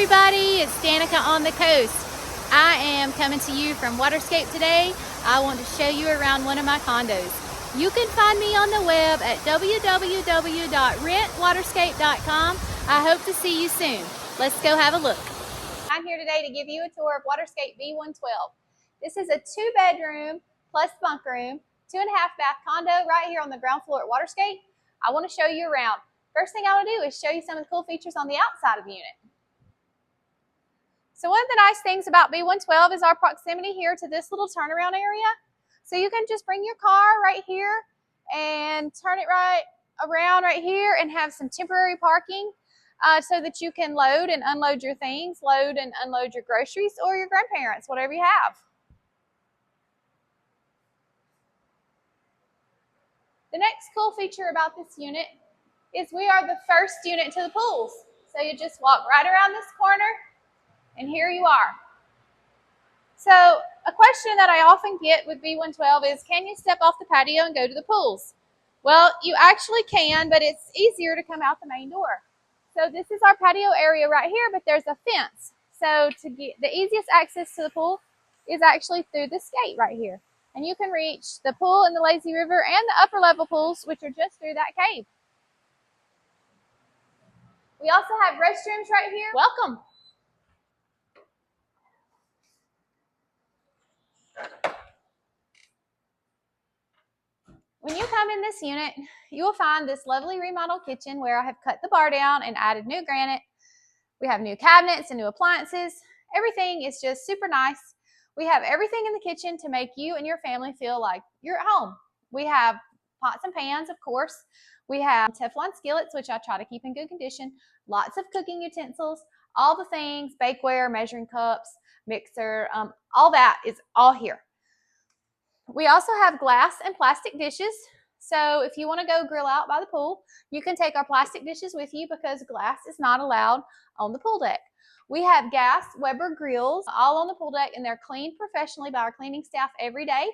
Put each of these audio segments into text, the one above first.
everybody, it's Danica on the coast. I am coming to you from Waterscape today. I want to show you around one of my condos. You can find me on the web at www.rentwaterscape.com. I hope to see you soon. Let's go have a look. I'm here today to give you a tour of Waterscape B112. This is a 2-bedroom plus bunk room, 2.5 bath condo right here on the ground floor at Waterscape. I want to show you around. First thing I want to do is show you some of the cool features on the outside of the unit. So one of the nice things about B112 is our proximity here to this little turnaround area. So you can just bring your car right here and turn it right around right here and have some temporary parking so that you can load and unload your things, load and unload your groceries or your grandparents, whatever you have. The next cool feature about this unit is we are the first unit to the pools. So you just walk right around this corner and here you are. So a question that I often get with B112 is, can you step off the patio and go to the pools? Well, you actually can, but it's easier to come out the main door. So this is our patio area right here, but there's a fence. So to get the easiest access to the pool is actually through this gate right here. And you can reach the pool in the lazy river and the upper level pools, which are just through that cave. We also have restrooms right here. Welcome. When you come in this unit, you will find this lovely remodeled kitchen where I have cut the bar down and added new granite. We have new cabinets and new appliances. Everything is just super nice. We have everything in the kitchen to make you and your family feel like you're at home. We have pots and pans, of course. We have Teflon skillets, which I try to keep in good condition. Lots of cooking utensils, all the things, bakeware, measuring cups, mixer, all that is all here. We also have glass and plastic dishes. So if you want to go grill out by the pool, you can take our plastic dishes with you because glass is not allowed on the pool deck. We have gas Weber grills all on the pool deck, and they're cleaned professionally by our cleaning staff every day.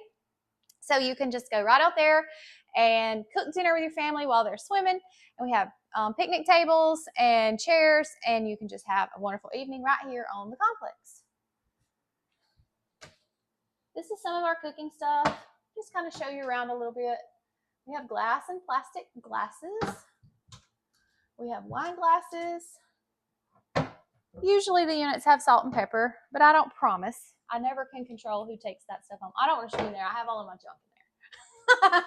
So you can just go right out there and cook dinner with your family while they're swimming. And we have picnic tables and chairs, and you can just have a wonderful evening right here on the complex. This is some of our cooking stuff. Just kind of show you around a little bit. We have glass and plastic glasses. We have wine glasses. Usually the units have salt and pepper, but I don't promise. I never can control who takes that stuff home. I don't want to show you there. I have all of my junk in there.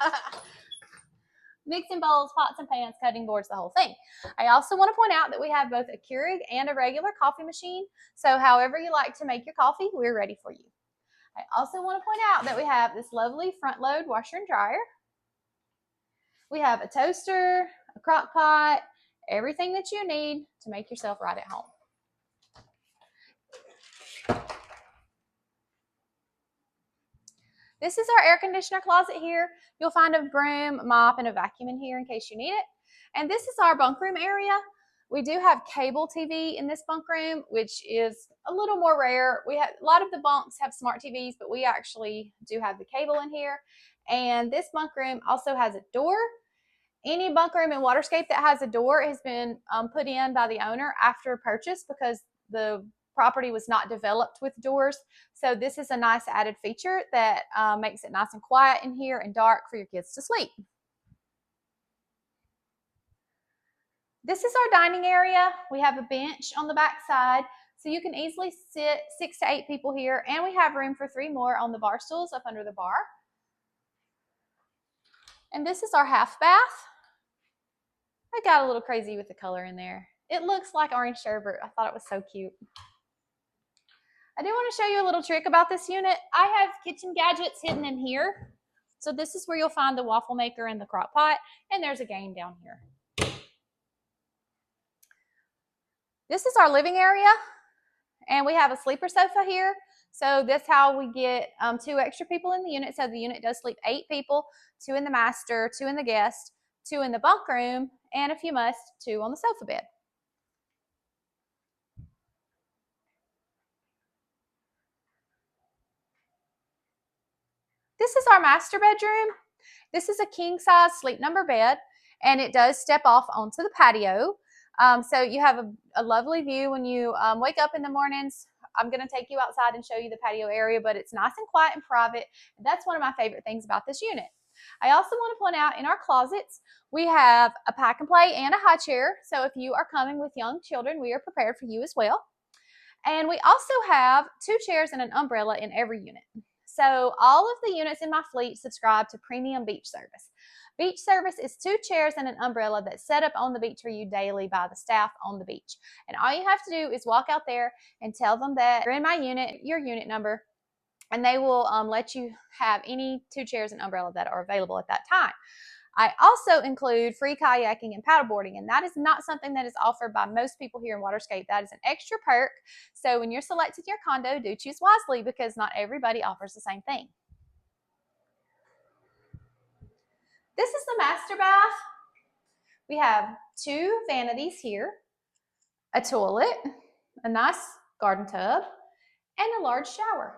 Mixing bowls, pots and pans, cutting boards, the whole thing. I also want to point out that we have both a Keurig and a regular coffee machine. So however you like to make your coffee, we're ready for you. I also want to point out that we have this lovely front load washer and dryer. We have a toaster, a crock pot, everything that you need to make yourself right at home. This is our air conditioner closet here. You'll find a broom, mop, and a vacuum in here in case you need it. And this is our bunk room area. We do have cable TV in this bunk room, which is a little more rare. A lot of the bunks have smart TVs, but we actually do have the cable in here. And this bunk room also has a door. Any bunk room in Waterscape that has a door has been put in by the owner after purchase because the property was not developed with doors. So this is a nice added feature that makes it nice and quiet in here and dark for your kids to sleep. This is our dining area. We have a bench on the back side, so you can easily sit 6 to 8 people here, and we have room for 3 more on the bar stools up under the bar. And this is our half bath. I got a little crazy with the color in there. It looks like orange sherbet. I thought it was so cute. I do want to show you a little trick about this unit. I have kitchen gadgets hidden in here. So this is where you'll find the waffle maker and the crock pot, and there's a game down here. This is our living area, and we have a sleeper sofa here. So that's how we get 2 extra people in the unit. So the unit does sleep 8 people, 2 in the master, 2 in the guest, 2 in the bunk room, and if you must, 2 on the sofa bed. This is our master bedroom. This is a king size sleep number bed, and it does step off onto the patio. So you have a lovely view when you wake up in the mornings. I'm going to take you outside and show you the patio area, but it's nice and quiet and private. That's one of my favorite things about this unit. I also want to point out in our closets, we have a pack and play and a high chair. So if you are coming with young children, we are prepared for you as well. And we also have 2 chairs and an umbrella in every unit. So all of the units in my fleet subscribe to premium beach service. Beach service is 2 chairs and an umbrella that's set up on the beach for you daily by the staff on the beach. And all you have to do is walk out there and tell them that you're in my unit, your unit number, and they will let you have any 2 chairs and umbrella that are available at that time. I also include free kayaking and paddleboarding, and that is not something that is offered by most people here in Waterscape. That is an extra perk. So when you're selecting your condo, do choose wisely because not everybody offers the same thing. This is the master bath. We have 2 vanities here, a toilet, a nice garden tub, and a large shower.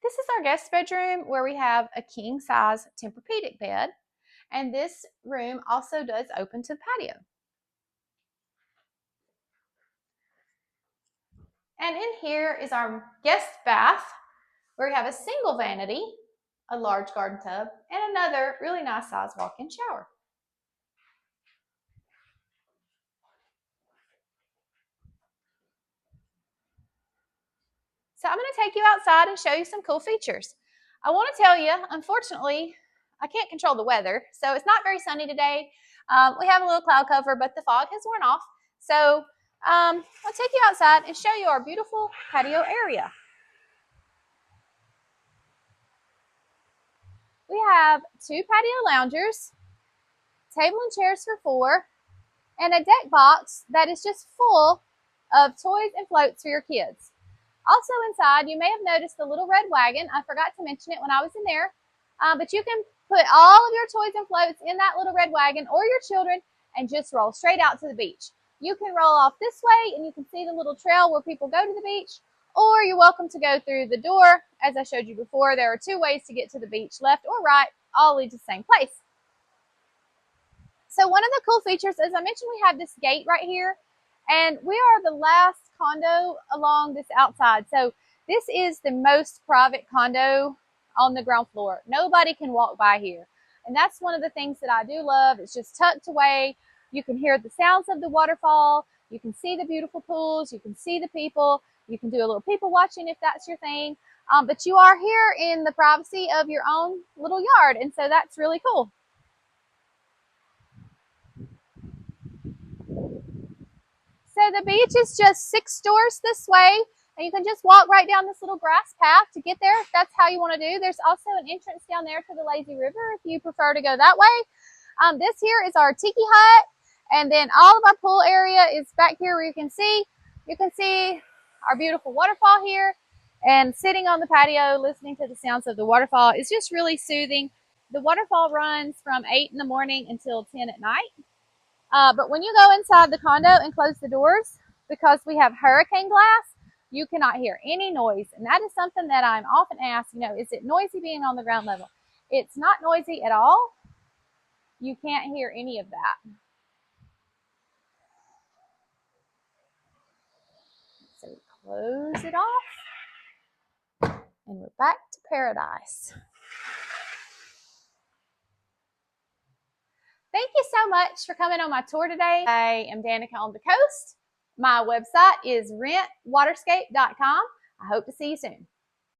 This is our guest bedroom where we have a king size Tempur-Pedic bed, and this room also does open to the patio. And in here is our guest bath where we have a single vanity, a large garden tub, and another really nice size walk-in shower. So I'm going to take you outside and show you some cool features. I want to tell you, unfortunately, I can't control the weather, so it's not very sunny today. We have a little cloud cover, but the fog has worn off. So I'll take you outside and show you our beautiful patio area. We have 2 patio loungers, table and chairs for 4, and a deck box that is just full of toys and floats for your kids. Also inside, you may have noticed the little red wagon. I forgot to mention it when I was in there, but you can put all of your toys and floats in that little red wagon or your children and just roll straight out to the beach. You can roll off this way and you can see the little trail where people go to the beach, or you're welcome to go through the door. As I showed you before, there are 2 ways to get to the beach, left or right, all lead to the same place. So one of the cool features, as I mentioned, we have this gate right here, and we are the last condo along this outside. So this is the most private condo on the ground floor. Nobody can walk by here. And that's one of the things that I do love. It's just tucked away. You can hear the sounds of the waterfall. You can see the beautiful pools. You can see the people. You can do a little people watching if that's your thing. But you are here in the privacy of your own little yard. And so that's really cool. So the beach is just 6 doors this way, and you can just walk right down this little grass path to get there if that's how you want to do. There's also an entrance down there to the lazy river if you prefer to go that way. This here is our tiki hut, and then all of our pool area is back here where you can see our beautiful waterfall here, and sitting on the patio listening to the sounds of the waterfall is just really soothing. The waterfall runs from 8 in the morning until 10 at night. But when you go inside the condo and close the doors, because we have hurricane glass, you cannot hear any noise. And that is something that I'm often asked, is it noisy being on the ground level? It's not noisy at all. You can't hear any of that. So we close it off, and we're back to paradise. Thank you so much for coming on my tour today. I am Danica on the coast. My website is rentwaterscape.com. I hope to see you soon.